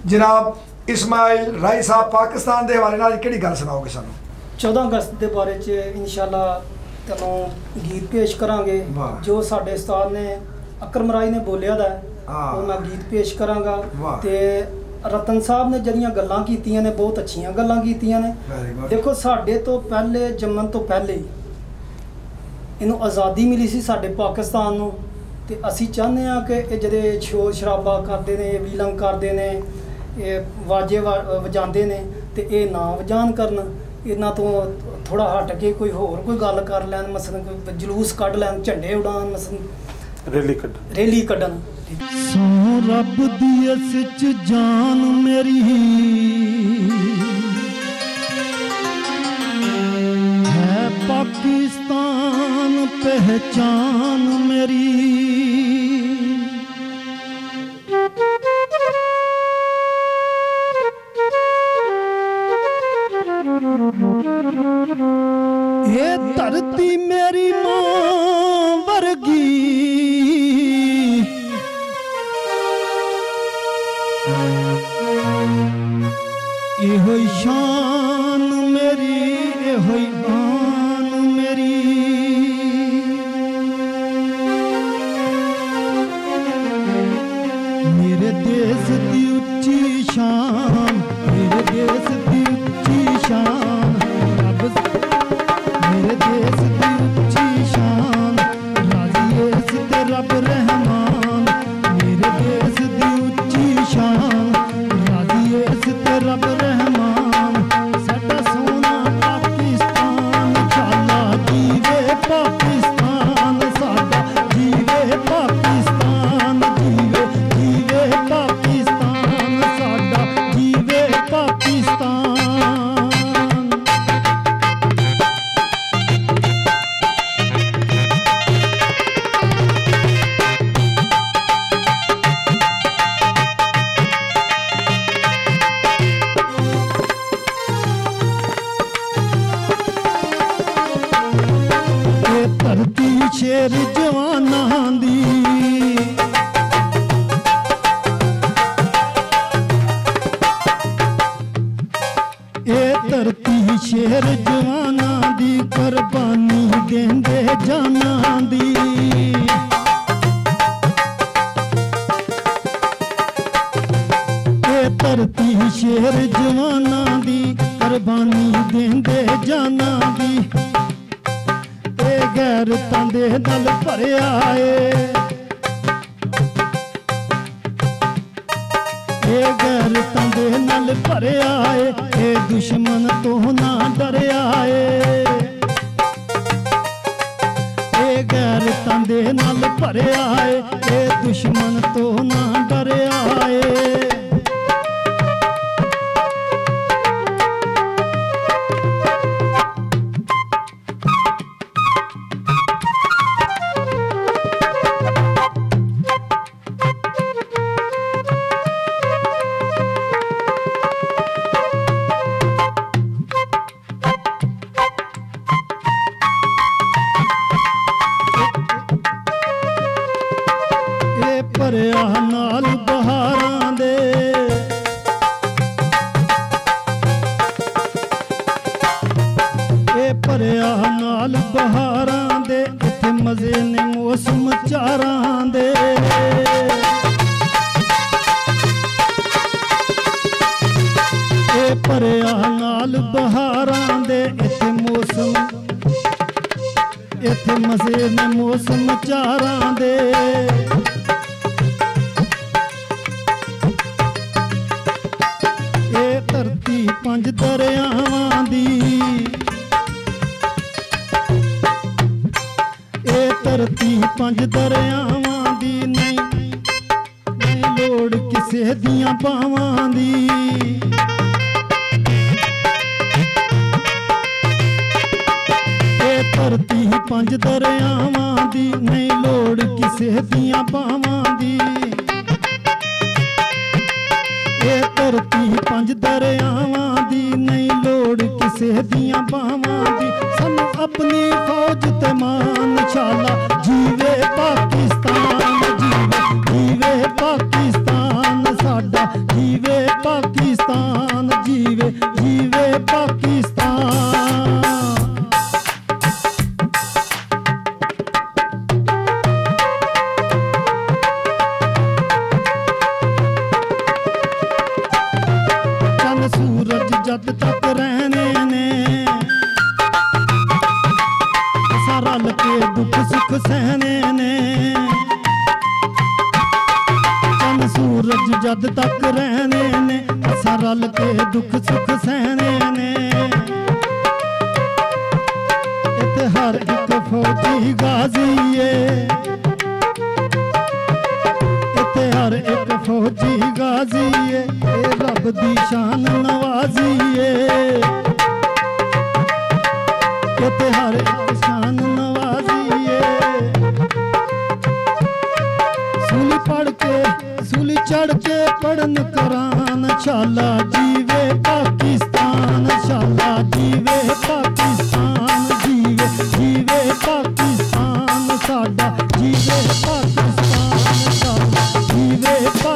जनाब इस्माइल राय साहब पाकिस्तान के हवाले नाल किहड़ी गल सुनाओगे सानू? 14 अगस्त के बारे च इंशाअल्लाह तैनूं गीत पेश करांगे जो साडे उस्ताद ने अकरम राय ने बोलिया दा वो मैं गीत पेश करांगा। ते रतन साहब ने जड़ियां गल्लां कीतियां ने बहुत अच्छियां गल्लां कीतियां ने। देखो साडे तो पहले जम्मन तो पहले ही इनू आज़ादी मिली सी साडे पाकिस्तान नूं ते असी चाहते हैं कि ये जेह्ड़े शोर शराबा करते हैं विलंग करते हैं ये वाजे वजाते हैं तो ये ना वजान करन इन्हां तो थोड़ा हट के कोई होर कोई गल कर लैन मसलन कोई जुलूस कढ़ लैन झंडे उड़ान मसलन रेली कड्ढन। सो रब दी सच जान मेरी है पाकिस्तान पहचान मेरी। ये धरती मेरी मां वर्गी ये शान मेरी ये आन मेरी। मेरे देश दी उच्ची शान मेरे देश दी उच्ची शान मेरे देश दी उच्ची शान राजी इस ते रब रहमान। मेरे देश दी उच्ची शान राजी इस ते रब रहमान। साडा सोना पाकिस्तान चाला जीवे पाकिस्तान साडा जीवे पाकिस्तान जीवे जीवे पाकिस्तान साडा जीवे पाकिस्तान। धरती शेर जवानां दी ए धरती शेर जवानां दी कुर्बानी देंदे जानां दी। ए धरती शेर जवानां दी कुर्बानी देंदे जानां दी। गैरतां दे नाल भरिया ए गैरतां दे नाल भरिया ए दुश्मन तो ना डरिया ए गैरतां दे नाल भरिया ए दुश्मन तो ना डरिया भरिया नाल बहारां दे ए भरिया नाल बहारां दे इत्थे मजे ने मौसम चारां दे। ए भरिया नाल बहारां दे इत्थे मजे ने मौसम चारां दे। धरती पंज दरियावां दी ए धरती पंज दरियावां दी नहीं लोड़ किसे दियां बावां दी। ए धरती पंज दरियावां दी नहीं लोड़ किसे दियां बावां दी। धरती पंज दरियावां दी नहीं लोड़ किसे दियां बावां दी। सानू अपनी फौज ते मान शाला जीवे पाकिस्तान जीवे जीवे पाकिस्तान साडा जीवे पाकिस्तान, जीवे जीवे पाकिस्तान। चंद सूरज जद तक रहने ने, असां रल के दुख सुख सहने ने। चंद सूरज जद तक रहने ने, असां रल के दुख सुख सहने ने। इत्थे हर एक फौजी गाजी है, इत्थे हर एक फौजी गाजी है, ए रब दी शान नवाजी है। इत्थे हर एक शान नवाजी है। सूली पढ़ के सूली चढ़ के पढ़न करान, शाला जीवे पाकिस्तान, शाला जीवे पाकिस्तान, जीवे जीवे पाकिस्तान साडा, जीवे पाकिस्तान साडा, जीवे पाकिस्तान।